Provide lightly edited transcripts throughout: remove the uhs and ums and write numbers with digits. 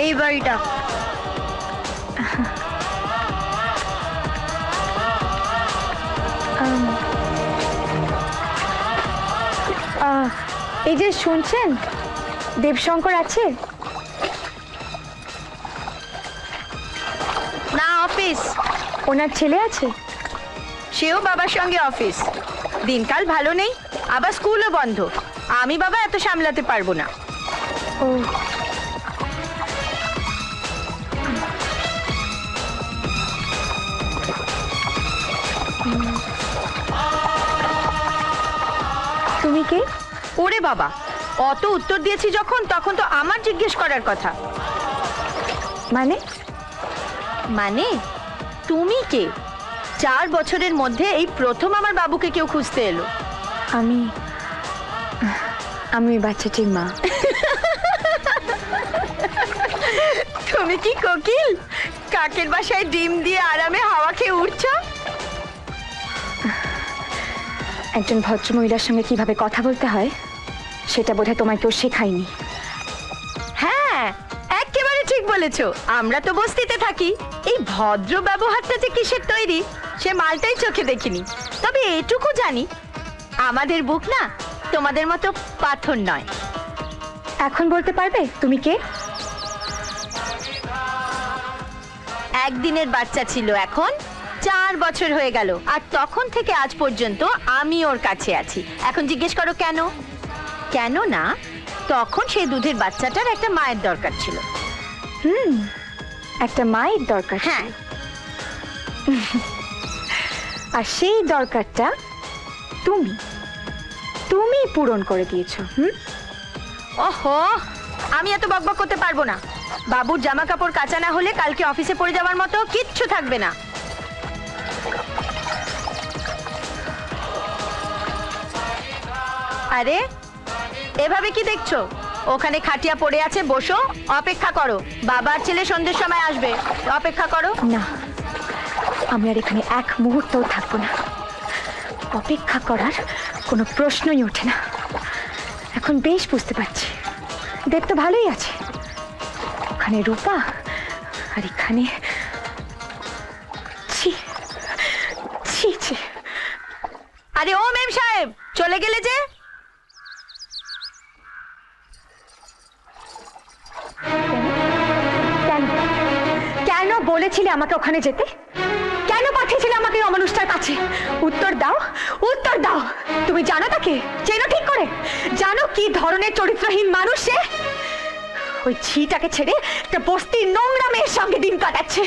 এই বাড়িটা। এই যে শুনছেন, দেবশঙ্কর আছে? না, অফিস। ওনার ছেলে আছে? সেও বাবার সঙ্গে অফিস। দিনকাল ভালো নেই, আবার স্কুলও বন্ধ। আমি বাবা এত সামলাতে পারবো না। ও, তুমি কে? ওরে বাবা, অত উত্তর দিয়েছি যখন, তখন তো আমার জিজ্ঞেস করার কথা। মানে? মানে তুমি কে? 4 বছরের মধ্যে এই প্রথম আমার বাবুকে কেউ খুঁজতে এলো। আমি ওই বাচ্চাটির মা। তুমি কি কোকিল? কাকের বাসায় ডিম দিয়ে আরামে হাওয়া খেয়ে উঠছো? একজন ভদ্রমহিলার সঙ্গে কিভাবে কথা বলতে হয় সেটা বোধহয় তোমায় কেউ শেখায়নি। হ্যাঁ, একেবারে ঠিক বলেছো। আমরা তো বস্তিতে থাকি, এই ভদ্র ব্যবহারটা যে কিসের তৈরি সে মালটাই চোখে দেখিনি। তবে এটুকু জানি, আমাদের বুক না তোমাদের মতো পাথর নয়। এখন বলতে পারবে তুমি কে? একদিনের বাচ্চা ছিল, এখন 4 বছর হয়ে গেল, আর তখন থেকে আজ পর্যন্ত আমি ওর কাছে আছি। এখন জিজ্ঞেস করো কেন? কেন না, তখন সেই দুধের বাচ্চাটার একটা মায়ের দরকার ছিল। একটা মায়ের দরকার। হ্যাঁ, আর সেই দরকারটা তুমি পূরণ করে দিয়েছো। ওহো, আমি এত বকবক করতে পারবো না। বাবুর জামা কাপড় কাঁচা না হলে কালকে অফিসে পড়ে যাওয়ার মতো কিচ্ছু থাকবে না। আরে এভাবে কি দেখছো? ওখানে খাটিয়া পড়ে আছে, বসো, অপেক্ষা করো। বাবার ছেলে সন্ধ্যের সময় আসবে, অপেক্ষা করো। না, আমি আর এখানে এক মুহূর্তও থাকবো না। অপেক্ষা করার কোনো প্রশ্নই ওঠে না। এখন বেশ বুঝতে পারছি, দেব তো ভালোই আছে। ওখানে রূপা আর এখানে ছি ছি ছি। আরে ও মেম সাহেব, চলে গেলে যে? কেন কেন বলেছিলে আমাকে ওখানে যেতে? কেন পাঠিয়েছিলে আমাকে অমানুষটার কাছে? উত্তর দাও, উত্তর দাও। তুমি জানো তাকে? চেনো ঠিক করে? জানো কি ধরনের চরিত্রহীন মানুষ সে? ওই ঝিটাকে ছেড়ে একটা বস্তির নোংরা মেয়ের সঙ্গে দিন কাটাচ্ছে।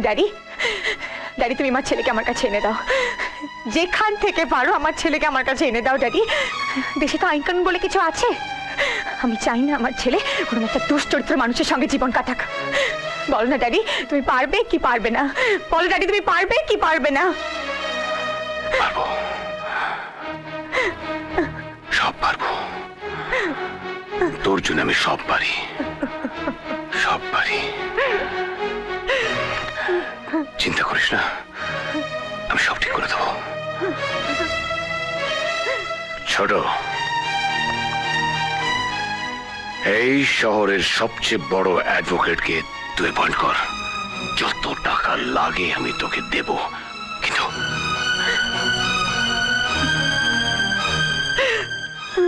ড্যাডি, ড্যাডি, তুমি আমার ছেলেকে আমার কাছে এনে দাও। যেখান থেকে পারো আমার ছেলেকে আমার কাছে এনে দাও ড্যাডি। দেশে তো আইন কানুন বলে কিছু আছে। আমি চাই না আমার ছেলে কোনো একটা দুশ্চরিত্র মানুষের সঙ্গে জীবন কাটাক। বলো না ড্যাডি, তুমি পারবে কি পারবে না? বলো ড্যাডি, তুমি পারবে কি পারবে না? পারবো, সব পারবো। তোর জন্য আমি সব পারি, সব পারি। চিন্তা করিস না, আমি সব ঠিক করে দেবো। ছোট, এই শহরের সবচেয়ে বড় অ্যাডভোকেটকে তুই অ্যাপয়েন্ট কর। যত টাকা লাগে আমি তোকে দেব, কিন্তু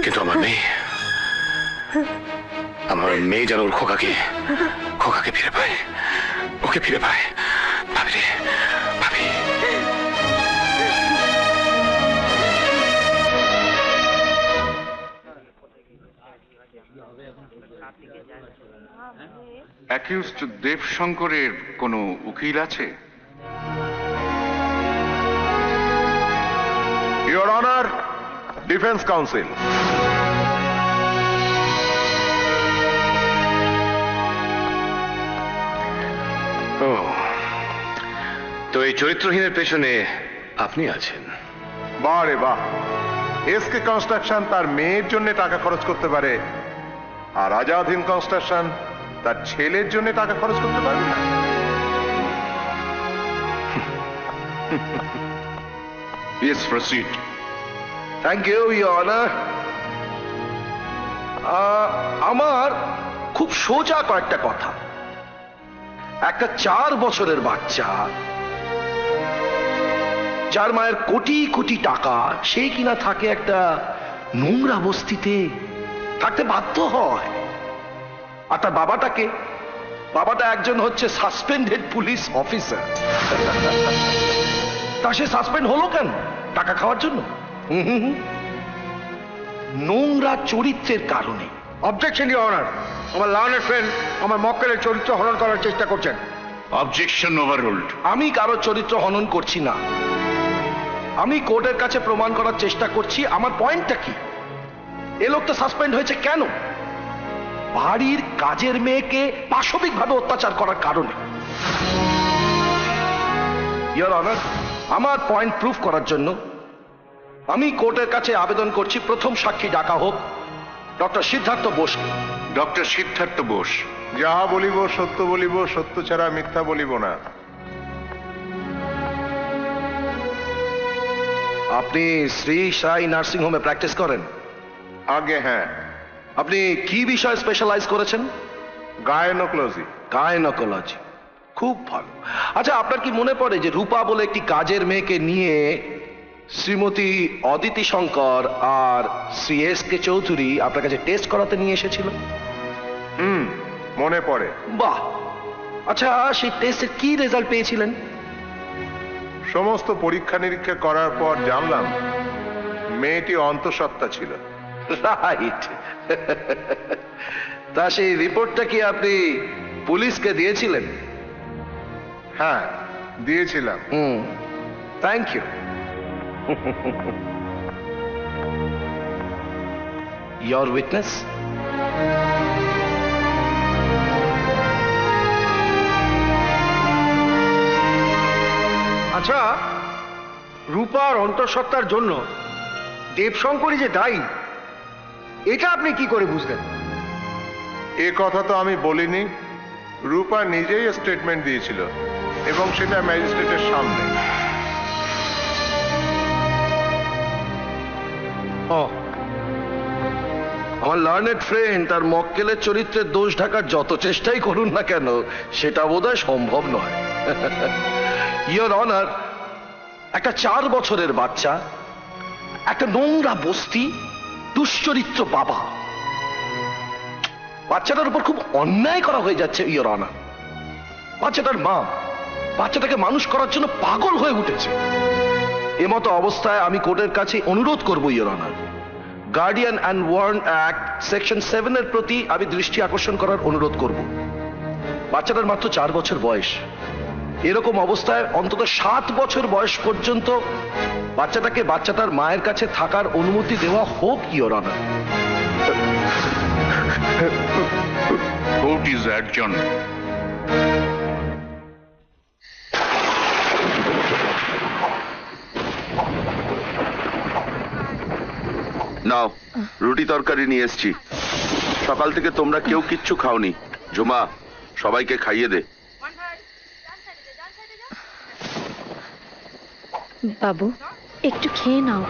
কিন্তু আমার মেয়ে যেন ওর খোকাকে ফিরে পায়, ওকে ফিরে পায়। ভাবি রে, ভাবি। অ্যাকিউজড দেবশঙ্করের কোনো উকিল আছে? Your honour, defence council. ও, তো এই চরিত্রহীনের পেছনে আপনি আছেন? বাহ রে বাহ, এসকে কনস্ট্রাকশন তার মেয়ের জন্য টাকা খরচ করতে পারে, আর আজাদহিন কনস্ট্রাকশন তার ছেলের জন্য টাকা খরচ করতে পারবে না? Yes, proceed. Thank you, your honour. আমার খুব সোজা কয়েকটা কথা। একটা 4 বছরের বাচ্চা যার মায়ের কোটি কোটি টাকা, সেই কিনা থাকে একটা নোংরা বস্তিতে, থাকতে বাধ্য হয়। আর তার বাবাটা একজন হচ্ছে সাসপেন্ডেড পুলিশ অফিসার। তা সে সাসপেন্ড হলো কেন? টাকা খাওয়ার জন্য? নোংরা চরিত্রের কারণে। অবজেকশন ইওর অনার, আমার লার্নের ফ্রেন্ড আমার মক্কেলের চরিত্র হরণ করার চেষ্টা করছেন। Objection overruled. আমি কারো চরিত্র হনন করছি না, আমি কোর্টের কাছে প্রমাণ করার চেষ্টা করছি আমার পয়েন্টটা কি। এ লোকটা সাসপেন্ড হয়েছে কেন? বাড়ির কাজের মেয়েকে পাশবিকভাবে অত্যাচার করার কারণে। ইওর অনার, আমার পয়েন্ট প্রুফ করার জন্য আমি কোর্টের কাছে আবেদন করছি প্রথম সাক্ষী ডাকা হোক ডক্টর সিদ্ধার্থ বোসকে। ডক্টর সিদ্ধার্থ বোস। যাহা বলিব সত্য বলিব, সত্য ছাড়া মিথ্যা বলিব না। আপনি শ্রী সাই নার্সিং হোমে প্র্যাকটিস করেন? আগে হ্যাঁ। আপনি কি বিষয়ে স্পেশালাইজ করেছেন? গায়নোকোলজি। গায়নোকোলজি, খুব ভালো। আচ্ছা, আপনার কি মনে পড়ে যে রূপা বলে একটি কাজের মেয়েকে নিয়ে শ্রীমতী অদিতি শঙ্কর আর শ্রী এস কে চৌধুরী আপনার কাছে টেস্ট করাতে নিয়ে এসেছিল? মনে পড়ে। বাহ। আচ্ছা, সেই টেস্টের কি রেজাল্ট পেয়েছিলেন? সমস্ত পরীক্ষা নিরীক্ষা করার পর জানলাম মেয়েটি অন্তঃসত্ত্বা ছিল। রাইট। তা সেই রিপোর্টটা কি আপনি পুলিশকে দিয়েছিলেন? হ্যাঁ, দিয়েছিলাম। Thank you. Your witness? আচ্ছা, রূপার অন্তঃসত্ত্বার জন্য দেবশঙ্করী যে দায়ী, এটা আপনি কি করে বুঝলেন? এ কথা তো আমি বলিনি। রূপা নিজেই স্টেটমেন্ট দিয়েছিল এবং সেটা ম্যাজিস্ট্রেটের সামনে। আমার লার্নেড ফ্রেন্ড তার মক্কেলের চরিত্রের দোষ ঢাকার যত চেষ্টাই করুন না কেন, সেটা বোধহয় সম্ভব নয়। ইওর অনার, একটা 4 বছরের বাচ্চা, একটা নোংরা বস্তি, দুশ্চরিত্র বাবা, বাচ্চাটার উপর খুব অন্যায় করা হয়ে যাচ্ছে ইওর অনার। বাচ্চাটার মা বাচ্চাটাকে মানুষ করার জন্য পাগল হয়ে উঠেছে। এমতো অবস্থায় আমি কোর্টের কাছে অনুরোধ করব your honour, guardian and Warne act section 7 এর প্রতি আমি দৃষ্টি আকর্ষণ করার অনুরোধ করব। বাচ্চাটার মাত্র 4 বছর বয়স। এরকম অবস্থায় অন্তত 7 বছর বয়স পর্যন্ত বাচ্চাটাকে বাচ্চাটার মায়ের কাছে থাকার অনুমতি দেওয়া হোক your honour. Court is adjourned. নাও, রুটি তরকারি নিয়ে এসছি। সকাল থেকে তোমরা কেউ কিচ্ছু খাওনি। ঝুমা, সবাইকে খাইয়ে দে। বাবু, একটু খেয়ে নাও।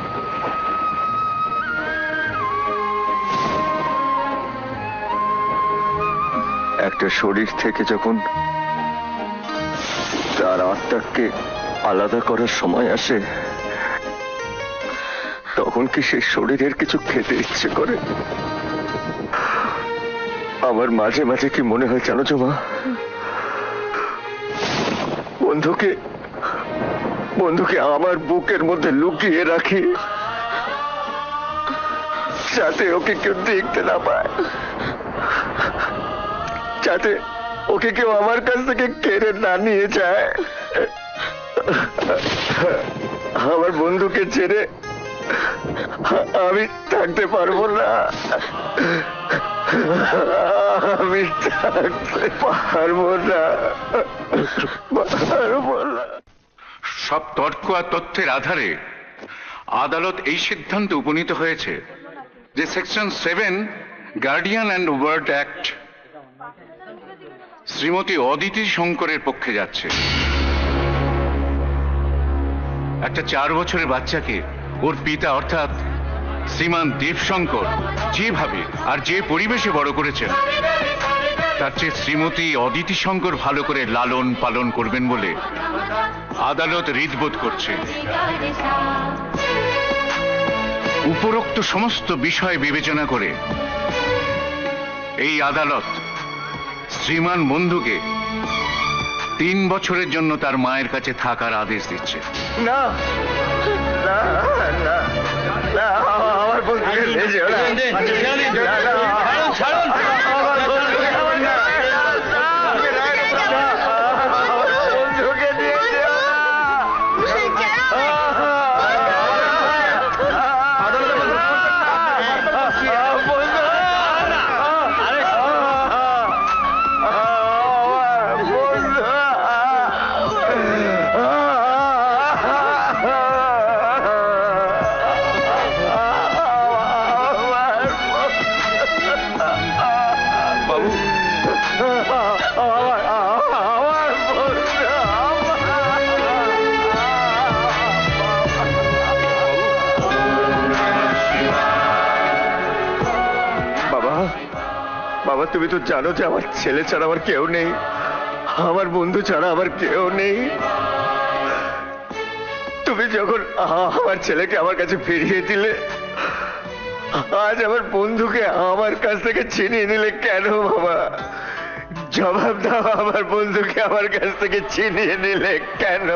একটা শরীর থেকে যখন তার আত্মাকে আলাদা করার সময় আসে, তখন কি সেই শরীরের কিছু খেতে ইচ্ছে করে? আমার মাঝে মাঝে কি মনে হয় জানো মা, বন্ধুকে আমার বুকের মধ্যে লুকিয়ে রাখি, যাতে ওকে কেউ দেখতে না পায়, যাতে ওকে কেউ আমার কাছ থেকে কেড়ে না নিয়ে যায়। আমার বন্ধুকে ছেড়ে আমি থাকতে পারবো না, আমি থাকতে পারবো না। সব তর্ক আর তথ্যের আধারে আদালত এই সিদ্ধান্তে উপনীত হয়েছে যে section 7 guardian and ward act Shrimati Aditi শঙ্করের পক্ষে যাচ্ছে। একটা 4 বছরের বাচ্চাকে ওর পিতা অর্থাৎ শ্রীমান দেবশঙ্কর যেভাবে আর যে পরিবেশে বড় করেছেন, তার চেয়ে শ্রীমতী অদিতি শঙ্কর ভালো করে লালন পালন করবেন বলে আদালত হৃদবোধ করছে। উপরোক্ত সমস্ত বিষয় বিবেচনা করে এই আদালত শ্রীমান বন্ধুকে 3 বছরের জন্য তার মায়ের কাছে থাকার আদেশ দিচ্ছে। না না না না, আমার বন্ধুকে নিয়ে যেও না। আমার বন্ধুকে আমার না। আমার বন্ধুকে নিয়ে যেও না। বাবা, তুমি তো জানো যে আমার ছেলে ছাড়া আমার কেউ নেই, আমার বন্ধু ছাড়া আমার কেউ নেই। তুমি যখন আমার ছেলেকে আমার কাছে ফিরিয়ে দিলে, আজ আমার বন্ধুকে আমার কাছ থেকে ছিনিয়ে নিলে কেন বাবা? জবাব দাও, আমার বন্ধুকে আমার কাছ থেকে ছিনিয়ে নিলে কেন?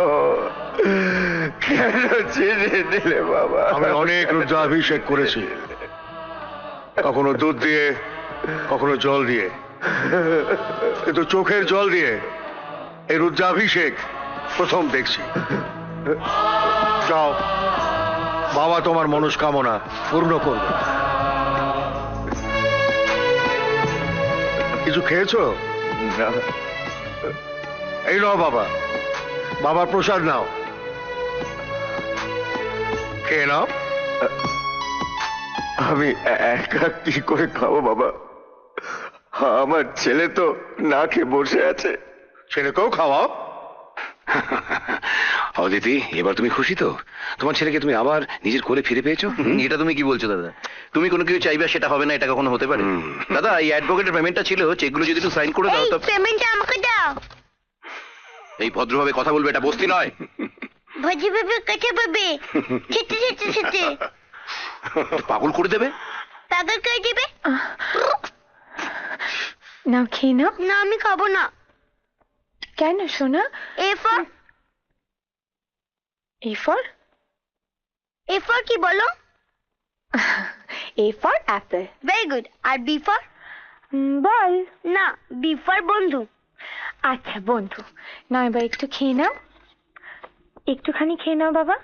কেন ছিনিয়ে নিলে বাবা? আমি অনেক রুদ্রাভিষেক করেছি, কখনো দুধ দিয়ে, কখনো জল দিয়ে, কিন্তু চোখের জল দিয়ে এই রুদ্রাভিষেক প্রথম দেখছি। যাও, বাবা তোমার মনস্কামনা পূর্ণ করবে। কিছু খেয়েছো? না। এই নাও বাবা, বাবার প্রসাদ নাও, খেয়ে নাও। আমি একা কি করে খাবো বাবা? আমার ছেলে তো না খেয়ে বসে আছে। ছেলেকেও খাওয়াও। অদিতি, এবার তুমি খুশি তো? তোমার ছেলেকে তুমি আবার নিজের কোলে ফিরে পেয়েছো? এটা তুমি কি বলছো দাদা? তুমি কোনো কিছু চাইবে সেটা হবে না, এটা কখনো হতে পারে? দাদা, এই অ্যাডভোকেটের পেমেন্টটা ছিল, চেকগুলো যদি একটু সাইন করে দাও তো। পেমেন্টটা আমাকে দাও। এই ভদ্রভাবে কথা বলবে, এটা বস্তি নয়। ভজি ভাবে কাছে ভাবে ছেটে ছেটে ছেটে পাগল করে দেবে। পাগল করে দিবে। নাও, খেয়ে নাও। না, আমি খাবো না। কেন সোনা? এ ফর কি বলো? A for apple. Very good. আর বি ফর? বল। না, বি ফর বন্ধু। আচ্ছা, বন্ধু। না, এবার একটু খেয়ে নাও, একটুখানি খেয়ে নাও বাবা।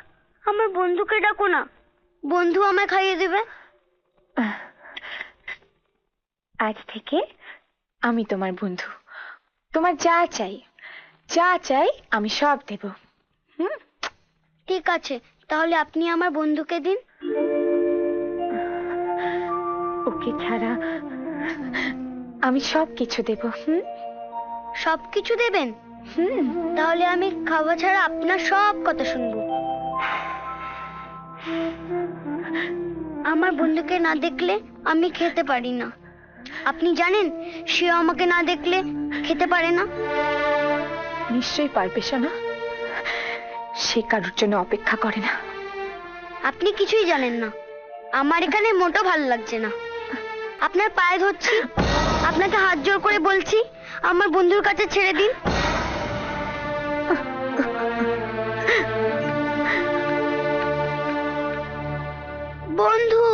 আমার বন্ধুকে ডাকো না, বন্ধু আমায় খাইয়ে দেবে। আজ থেকে আমি তোমার বন্ধু, তোমার যা চাই আমি সব দেব। ঠিক আছে, তাহলে আপনি আমার বন্ধুকে দিন। ওকে ছাড়া আমি সব কিছু দেব। সব কিছু দেবেন? তাহলে আমি খাওয়া ছাড়া আপনার সব কথা শুনবো। আমার বন্ধুকে না দেখলে আমি খেতে পারি না। আপনি জানেন, সে আমাকে না দেখলে খেতে পারে না। নিশ্চয়ই পারবে সোনা, সে কারোর জন্য অপেক্ষা করে না। আপনি কিছুই জানেন না। আমার এখানে মোটো ভালো লাগছে না। আপনার পায়ে ধরছি, আপনাকে হাত জোর করে বলছি, আমার বন্ধুর কাছে ছেড়ে দিন। বন্ধু,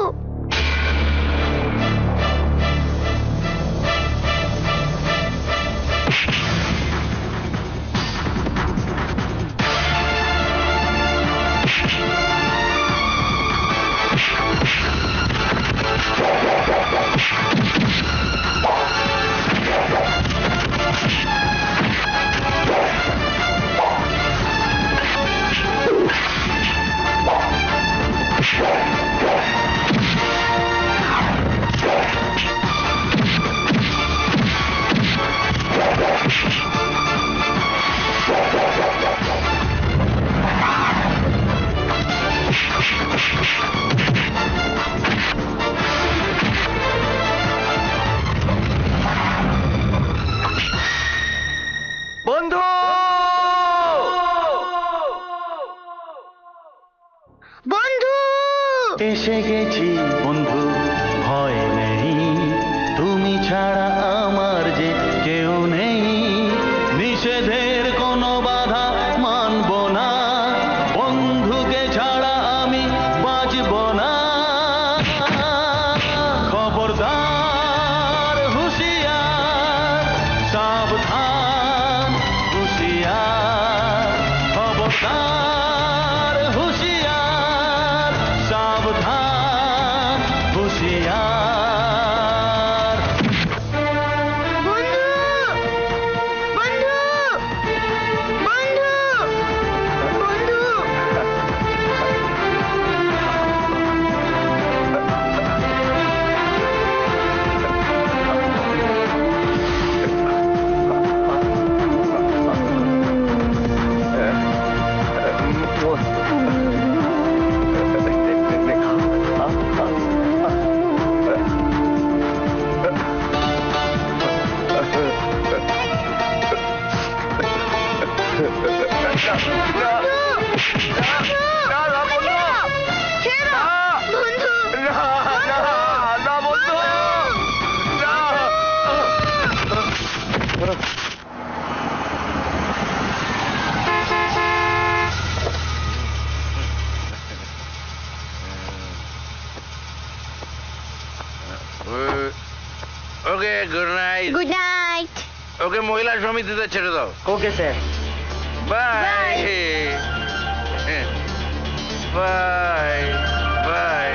এসে গেছি বন্ধু, ভয় নেই, তুমি ছাড়া আমার যে কেউ নেই। নিষেধের কোনো বাধা মানব না, বন্ধুকে ছাড়া আমি বাঁচব না। খবরদার হুঁশিয়ার, সাবধান হুঁশিয়ার, খবরদার হুঁশিয়ার, সাবধান হুঁশিয়ার। বন্ধু বন্ধু বন্ধু বন্ধু okay good night. Good night. ওকে মহিলা সমিতিতে ছেড়ে দাও। Okay sir. Bye bye bye.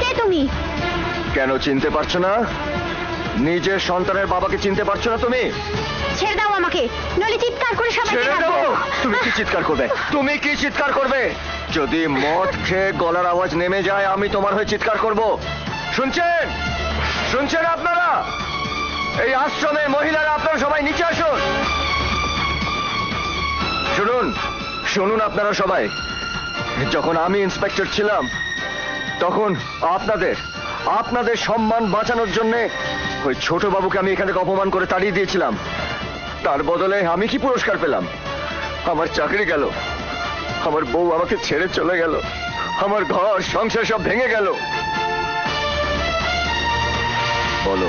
কে তুমি? কেন চিনতে পারছো না? নিজের সন্তানের বাবাকে চিনতে পারছো না তুমি? ছেড়ে দাও আমাকে, নইলে চিৎকার করে সবাইকে ছেড়ে ডাকবো। দেবো। তুমি কি চিৎকার করবে? তুমি কি চিৎকার করবে? যদি মদ খেয়ে গলার আওয়াজ নেমে যায় আমি তোমার হয়ে চিৎকার করব। শুনছেন? শুনছেন আপনারা? এই আশ্রমে মহিলারা আপনারা সবাই নিচে আসুন। শুনুন, শুনুন আপনারা সবাই। যখন আমি ইন্সপেক্টর ছিলাম তখন আপনাদের সম্মান বাঁচানোর জন্য ওই ছোট বাবুকে আমি এখান থেকে অপমান করে তাড়িয়ে দিয়েছিলাম। তার বদলে আমি কি পুরস্কার পেলাম? আমার চাকরি গেল, আমার বউ আমাকে ছেড়ে চলে গেল, আমার ঘর সংসার সব ভেঙে গেল। বলো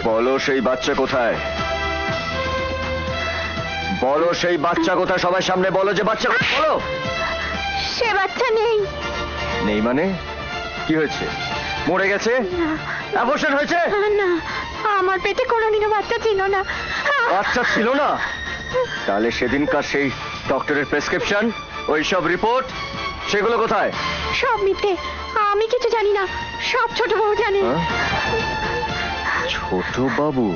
বলো সেই বাচ্চা কোথায়? বলো সেই বাচ্চা কোথায়? সবার সামনে বলো যে বাচ্চা কোথায়। বলো। সে বাচ্চা নেই। নেই মানে? কি হয়েছে? মরে গেছে? অ্যাবর্শন হয়েছে? না, আমার পেটে কোনোদিনও বাচ্চা ছিল না। বাচ্চা ছিল না? তাহলে সেদিনকার সেই ডক্টরের প্রেসক্রিপশন, ওই সব রিপোর্ট, সেগুলো কোথায়? সব মিথ্যে, আমি কিছু জানি না, সব ছোট বউ জানে। হ্যাঁ? ছোট বাবু?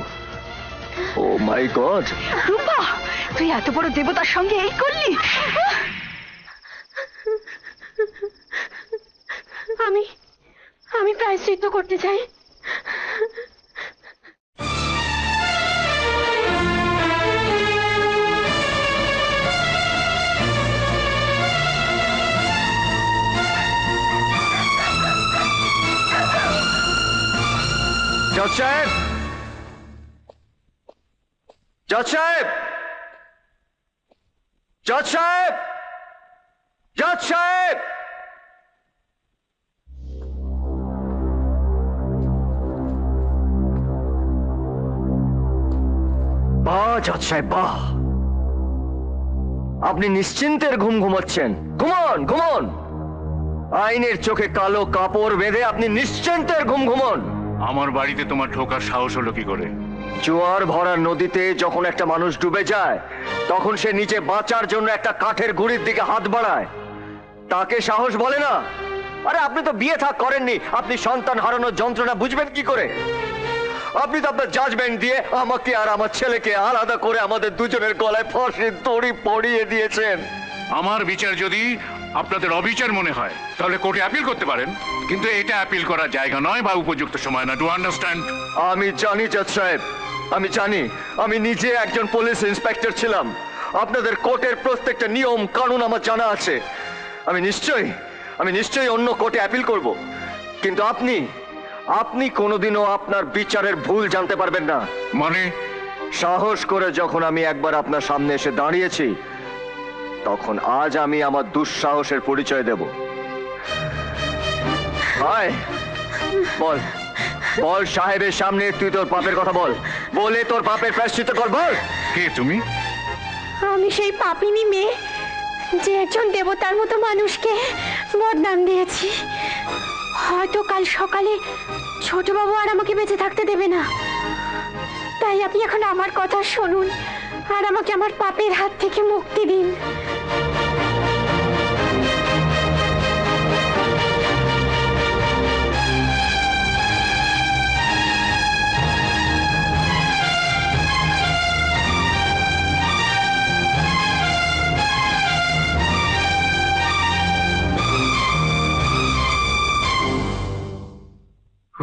ও মাই গড! রূপা, তুই এত বড় দেবতার সঙ্গে এই করলি? আমি প্রায়শ্চিত্ত করতে চাই। জজ সাহেব! জজ সাহেব! জজ সাহেব! জজ সাহেব! বাহ জজ সাহেব, বাহ! আপনি নিশ্চিন্তের ঘুম ঘুমাচ্ছেন। ঘুমন, ঘুমন। আইনের চোখে কালো কাপড় বেঁধে আপনি নিশ্চিন্তের ঘুম ঘুমন। আমার বাড়িতে তোমার ঢোকার সাহস হলো কি করে? জোয়ার ভরা নদীতে যখন একটা মানুষ ডুবে যায় তখন সে নিচে বাঁচার জন্য একটা কাঠের গুঁড়ির দিকে হাত বাড়ায়, তাকে সাহস বলে না? আরে আপনি তো বিয়ে থাক করেননি, আপনি সন্তান হারানোর যন্ত্রণা বুঝবেন কি করে? আপনি তো আপনার জাজমেন্ট দিয়ে আমাকে আর আমার ছেলেকে আলাদা করে আমাদের দুজনের গলায় ফাঁসির দড়ি পরিয়ে দিয়েছেন। আমার বিচার যদি আপনাদের অবিচার মনে হয় তাহলে কোর্টে অ্যাপিল করতে পারেন, কিন্তু এটা অ্যাপিল করার জায়গা নয় বা উপযুক্ত সময় না। Do understand? আমি জানি জজ সাহেব, আমি জানি। আমি নিজে একজন পুলিশ ইন্সপেক্টর ছিলাম। আপনাদের কোর্টের প্রত্যেকটা নিয়ম কানুন আমার জানা আছে। আমি নিশ্চয়ই অন্য কোর্টে অ্যাপিল করব, কিন্তু আপনি কোনোদিনও আপনার বিচারের ভুল জানতে পারবেন না। মানে? সাহস করে যখন আমি একবার আপনার সামনে এসে দাঁড়িয়েছি, তখন আজ আমি আমার দুঃসাহসের পরিচয় দেব। আয়, বল বল সাহেবের সামনে তুই তোর পাপের কথা বল, বলে তোর পাপের প্রায়শ্চিত্ত কর, বল। কে তুমি? আমি সেই পাপিনী মেয়ে যে একজন দেবতার মতো মানুষকে বদনাম দিয়েছি। হয়তো কাল সকালে ছোটবাবু আর আমাকে বেঁচে থাকতে দেবে না, তাই আপনি এখন আমার কথা শুনুন আর আমাকে আমার পাপের হাত থেকে মুক্তি দিন।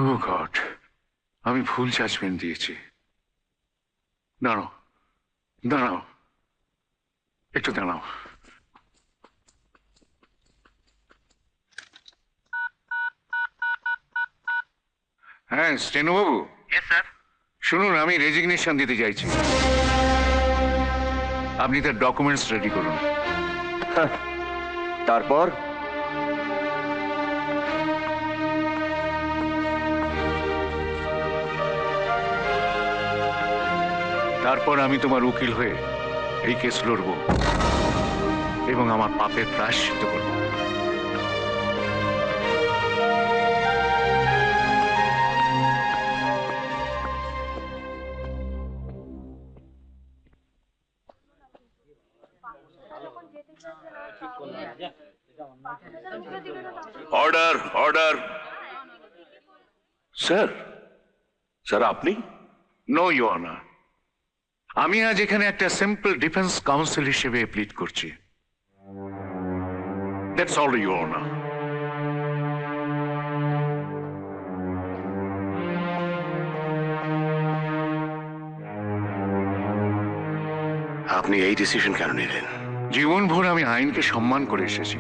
ও গড, আমি ভুল জাজমেন্ট দিয়েছি। দাঁড়াও, একটু দাঁড়াও। হ্যাঁ, স্টেনো বাবু। শুনুন, আমি রেজিগনেশন দিতে চাইছি। আপনি তার ডকুমেন্টস রেডি করুন। তারপর আমি তোমার উকিল হয়ে এই কেস লড়ব এবং আমার পাপের প্রায়শ্চিত্ত করব। Order, order. স্যার, স্যার আপনি? নো ইওর অনার, আমি আজ এখানে একটা সিম্পল ডিফেন্স কাউন্সিল হিসেবে প্লিড করছি। That's all your honour. আপনি এই ডিসিশন কেন নিলেন? জীবনভর আমি আইনকে সম্মান করে এসেছি।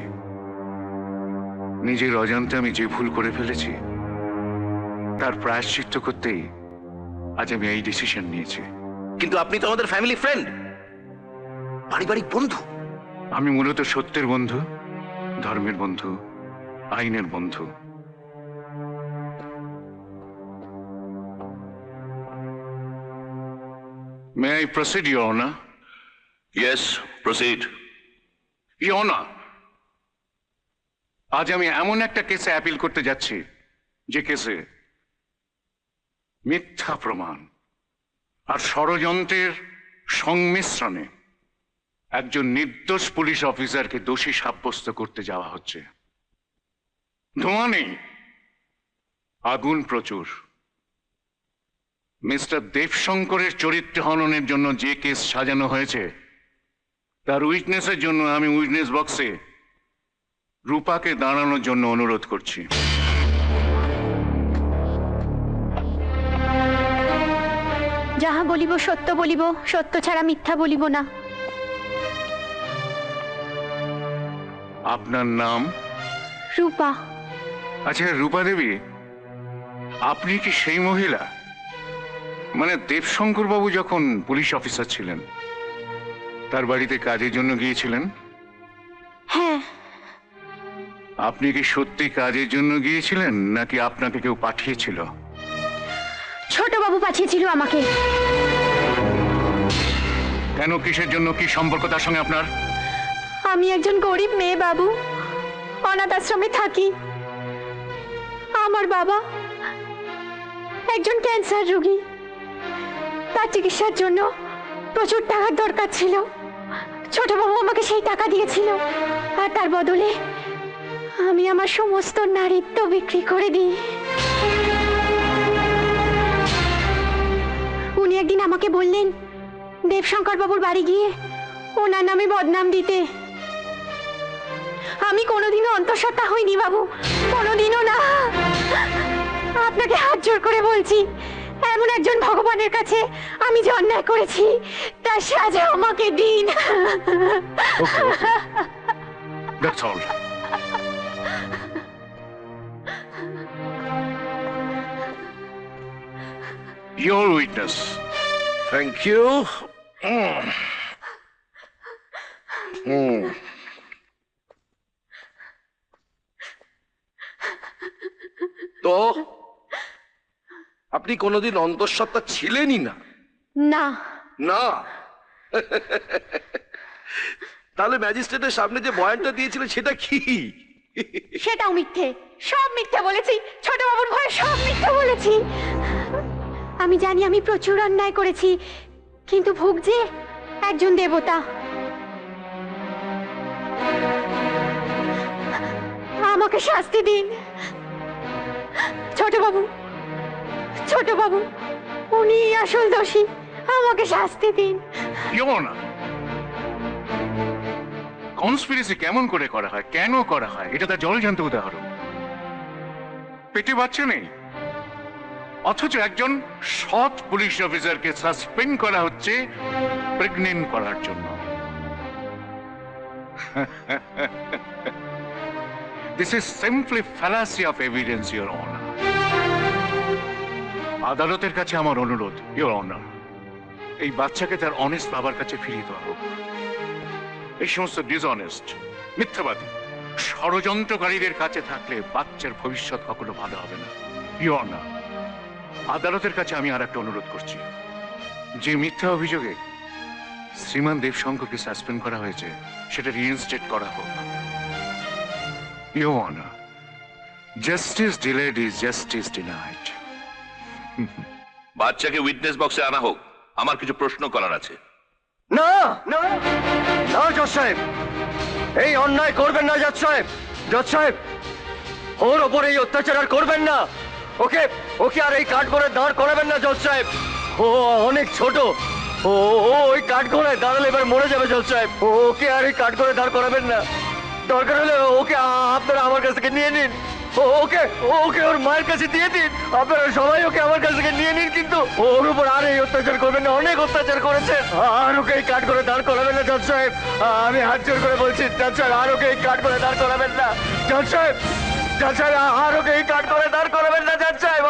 নিজের অজান্তে আমি যে ভুল করে ফেলেছি তার প্রায়শ্চিত্ত করতেই আজ আমি এই ডিসিশন নিয়েছি। কিন্তু আপনি তো আমাদের ফ্যামিলি ফ্রেন্ড, পারিবারিক বন্ধু। আমি মূলত সত্যের বন্ধু, ধর্মের বন্ধু, আইনের বন্ধু। May I proceed your honour? Yes, proceed. Your honour, আজ আমি এমন একটা কেসে অ্যাপিল করতে যাচ্ছি যে কেসে মিথ্যা প্রমাণ আর ষড়যন্ত্রের সংমিশ্রণে একজন নির্দোষ পুলিশ অফিসারকে দোষী সাব্যস্ত করতে যাওয়া হচ্ছে। ধোঁয়া নেই, আগুন প্রচুর। মিস্টার দেবশঙ্করের চরিত্র হননের জন্য যে কেস সাজানো হয়েছে তার উইটনেসের জন্য আমি উইটনেস বক্সে রূপাকে দাঁড়ানোর জন্য অনুরোধ করছি। যাহা বলিব সত্য বলিব, সত্য ছাড়া মিথ্যা বলিব না। আপনার নাম? রূপা। আচ্ছা রূপা দেবী, আপনি কি সেই মহিলা, মানে দেবশঙ্কর বাবু যখন পুলিশ অফিসার ছিলেন তার বাড়িতে কাজের জন্য গিয়েছিলেন? হ্যাঁ। আপনি কি সত্যি কাজের জন্য গিয়েছিলেন নাকি আপনাকে কেউ পাঠিয়েছিল? ছোটবাবু পাঠিয়েছিল আমাকে। কেন, কিসের জন্য, কি সম্পর্ক তার সঙ্গে আপনার? আমি একজন গরিব মেয়ে বাবু, অনাথ আশ্রমে থাকি। আমার বাবা একজন ক্যান্সার রোগী, তার চিকিৎসার জন্য প্রচুর টাকার দরকার ছিল। ছোটবাবু আমাকে সেই টাকা দিয়েছিল, আর তার বদলে আমি আমার সমস্ত নারীত্ব বিক্রি করে দিই। উনি একদিন আমাকে বললেন দেবশঙ্কর বাবুর বাড়ি গিয়ে ওনার নামে বদনাম দিতে। আমি কোনোদিনও অন্তঃসত্ত্বা হইনি বাবু, কোনোদিনও না। আপনাকে হাত জোর করে বলছি, এমন একজন ভগবানের কাছে আমি যে অন্যায় করেছি তার সাজা আমাকে দিন। That's all. Your witness. Thank you. তো আপনি কোনোদিন অন্তঃসত্ত্বা ছিলেনই না? না। না? তাহলে ম্যাজিস্ট্রেটের সামনে যে বয়ানটা দিয়েছিলেন সেটা কি? সেটাও মিথ্যে, সব মিথ্যে বলেছি, ছোট বাবুর ভয়ে সব মিথ্যে বলেছি। আমি জানি আমি প্রচুর অন্যায় করেছি, কিন্তু ভুগছে একজন দেবতা। আমাকে শাস্তি দিন ছোট বাবু, ছোট বাবু উনি আসল দোষী, আমাকে শাস্তি দিন। কনস্পিরেসি কেমন করে করা হয়, কেন করা হয়, এটা তার জলজান্ত উদাহরণ। পেটে বাচ্চা নেই, অথচ একজন সৎ পুলিশ অফিসারকে সাসপেন্ড করা হচ্ছে প্রেগনেন্ট করার জন্য। This is simply fallacy of evidence, Your Honor. আদালতের কাছে আমার অনুরোধ, Your Honor, এই বাচ্চাকে তার অনেস্ট বাবার কাছে ফিরিয়ে দেওয়া হোক। এই সমস্ত ডিসঅনেস্ট, মিথ্যাবাদী, ষড়যন্ত্রকারীদের কাছে থাকলে বাচ্চার ভবিষ্যৎ কখনো ভালো হবে না। Your Honor, আদালতের কাছে আমি আর একটা অনুরোধ করছি, যে মিথ্যা অভিযোগে শ্রীমান দেবশঙ্করকে সাসপেন্ড করা হয়েছে সেটা রিইনস্টেট করা হোক। Your Honor, justice delayed is justice denied. বাচ্চাকে উইটনেস বক্সে আনা হোক, আমার কিছু প্রশ্ন করার আছে। না না না জজ সাহেব, এই অন্যায় করবেন না জজ সাহেব। জজ সাহেব, ওর ওপর এই অত্যাচার আর করবেন না। ওকে ওকে আর এই কাঠগড়ায় দাঁড় করাবেন না জজ সাহেব। ও অনেক ছোট, ও ও ওই কাঠগড়ায় দাঁড়ালে এবার মরে যাবে জজ সাহেব। ওকে আর এই কাঠগড়ায় দাঁড় করাবেন না। দরকার হলে ওকে আপনারা আমার কাছ থেকে নিয়ে নিন। ওকে ওকে ওর মায়ের কাছে দিয়ে দিন। আপনারা সবাই ওকে আমার কাছ থেকে নিয়ে নিন, কিন্তু ওর উপর আর এই অত্যাচার করবেন না। অনেক অত্যাচার করেছে। আর ওকে এই কাঠ করে দাঁড় করাবেন না জজ সাহেব। আমি হাত জোর করে বলছি জজ সাহেব, আর ওকে এই কাঠ করে দাঁড় করাবেন না জজ সাহেব। জজ সাহেব, আর ওকে এই কাঠ করে দাঁড় করাবেন না জজ সাহেব।